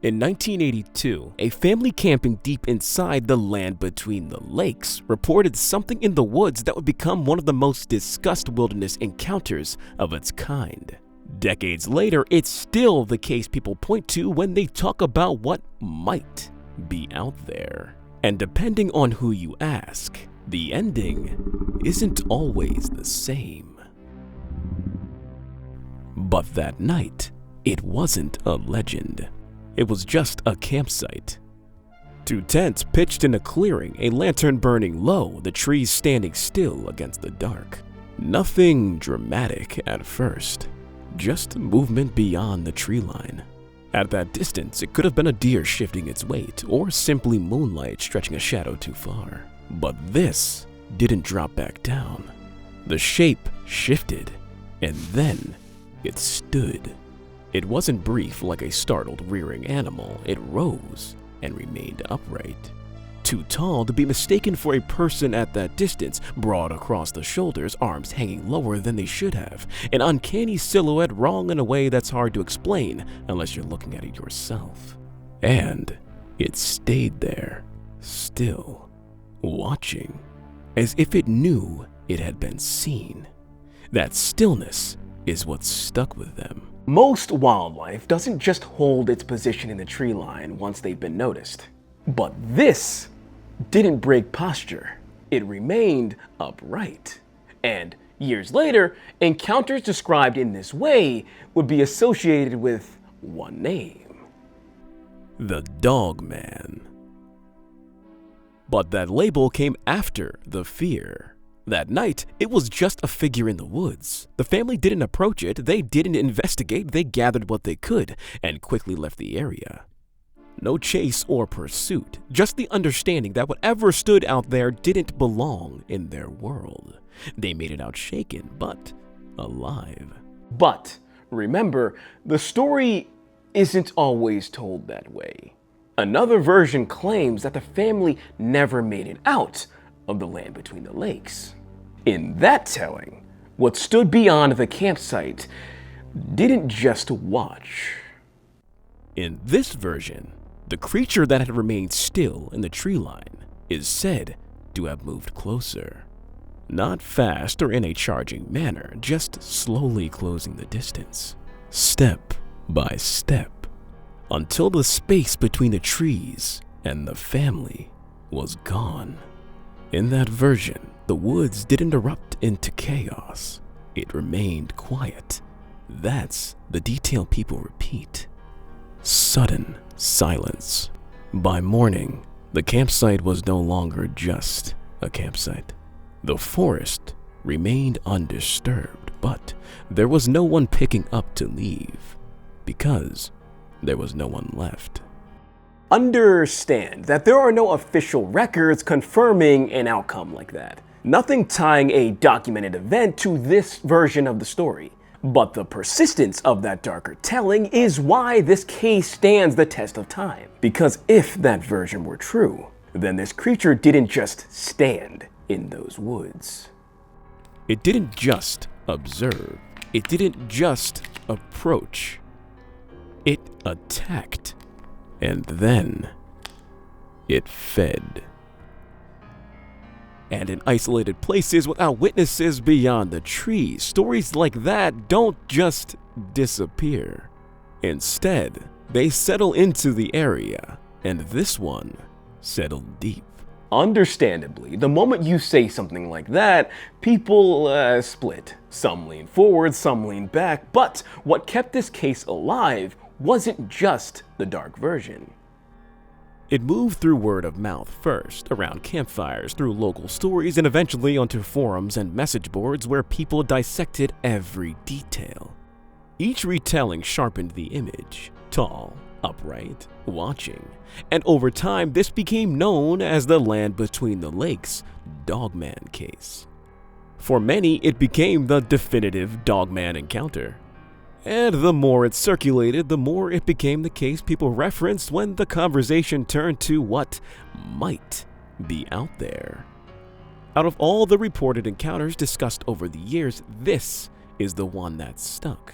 In 1982, a family camping deep inside the land between the lakes reported something in the woods that would become one of the most discussed wilderness encounters of its kind. Decades later, it's still the case people point to when they talk about what might be out there. And depending on who you ask, the ending isn't always the same. But that night, it wasn't a legend. It was just a campsite. Two tents pitched in a clearing, a lantern burning low, the trees standing still against the dark. Nothing dramatic at first, just movement beyond the tree line. At that distance, it could have been a deer shifting its weight, or simply moonlight stretching a shadow too far. But this didn't drop back down. The shape shifted, and then it stood. It wasn't brief like a startled rearing animal. It rose and remained upright. Too tall to be mistaken for a person at that distance, broad across the shoulders, arms hanging lower than they should have. An uncanny silhouette wrong in a way that's hard to explain unless you're looking at it yourself. And it stayed there, still, watching, as if it knew it had been seen. That stillness is what stuck with them. Most wildlife doesn't just hold its position in the tree line once they've been noticed. But this didn't break posture. It remained upright. And years later, encounters described in this way would be associated with one name: the Dogman. But that label came after the fear. That night, it was just a figure in the woods. The family didn't approach it, they didn't investigate, they gathered what they could and quickly left the area. No chase or pursuit, just the understanding that whatever stood out there didn't belong in their world. They made it out shaken, but alive. But remember, the story isn't always told that way. Another version claims that the family never made it out of the land between the lakes. In that telling, what stood beyond the campsite didn't just watch. In this version, the creature that had remained still in the tree line is said to have moved closer. Not fast or in a charging manner, just slowly closing the distance, step by step, until the space between the trees and the family was gone. In that version, the woods didn't erupt into chaos. It remained quiet. That's the detail people repeat. Sudden silence. By morning, the campsite was no longer just a campsite. The forest remained undisturbed, but there was no one picking up to leave, because there was no one left. Understand that there are no official records confirming an outcome like that. Nothing tying a documented event to this version of the story. But the persistence of that darker telling is why this case stands the test of time. Because if that version were true, then this creature didn't just stand in those woods. It didn't just observe. It didn't just approach. It attacked. And then it fed. And in isolated places without witnesses beyond the trees, stories like that don't just disappear. Instead, they settle into the area, and this one settled deep. Understandably, the moment you say something like that, people split. Some lean forward, some lean back, but what kept this case alive wasn't just the dark version. It moved through word of mouth first, around campfires, through local stories, and eventually onto forums and message boards where people dissected every detail. Each retelling sharpened the image, tall, upright, watching, and over time this became known as the Land Between the Lakes Dogman Case. For many, it became the definitive Dogman encounter. And the more it circulated, the more it became the case people referenced when the conversation turned to what might be out there. Out of all the reported encounters discussed over the years, this is the one that stuck.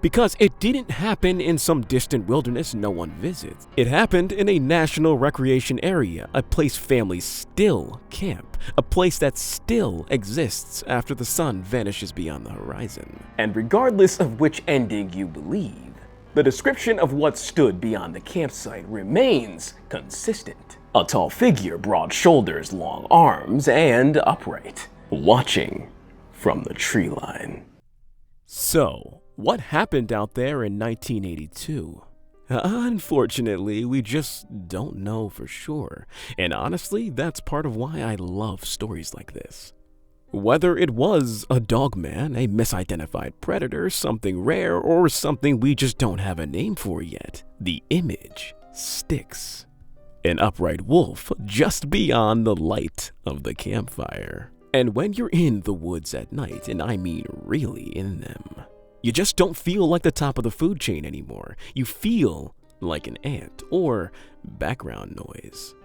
because it didn't happen in some distant wilderness no one visits. It happened in a national recreation area, a place families still camp, a place that still exists after the sun vanishes beyond the horizon. And regardless of which ending you believe, the description of what stood beyond the campsite remains consistent. A tall figure, broad shoulders, long arms, and upright, watching from the tree line. So, what happened out there in 1982? Unfortunately, we just don't know for sure, and honestly, that's part of why I love stories like this. Whether it was a dogman, a misidentified predator, something rare, or something we just don't have a name for yet, the image sticks. An upright wolf just beyond the light of the campfire. And when you're in the woods at night, and I mean really in them, you just don't feel like the top of the food chain anymore. You feel like an ant or background noise.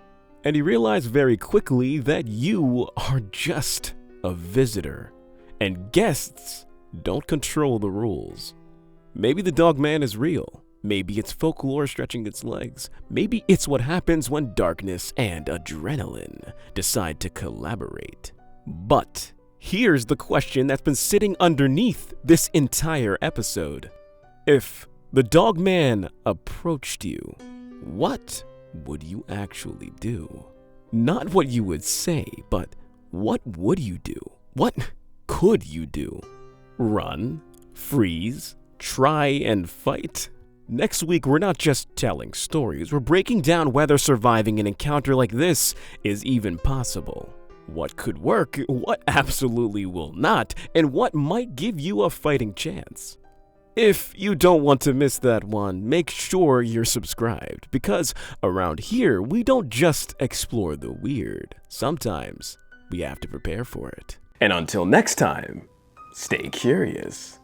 And you realize very quickly that you are just a visitor, and guests don't control the rules. Maybe the dogman is real. Maybe it's folklore stretching its legs. Maybe it's what happens when darkness and adrenaline decide to collaborate. But here's the question that's been sitting underneath this entire episode. If the dogman approached you, what would you actually do? Not what you would say, but what would you do? What could you do? Run? Freeze? Try and fight? Next week, we're not just telling stories, we're breaking down whether surviving an encounter like this is even possible. What could work, what absolutely will not, and what might give you a fighting chance. If you don't want to miss that one, make sure you're subscribed, because around here, we don't just explore the weird. Sometimes we have to prepare for it. And until next time, stay curious.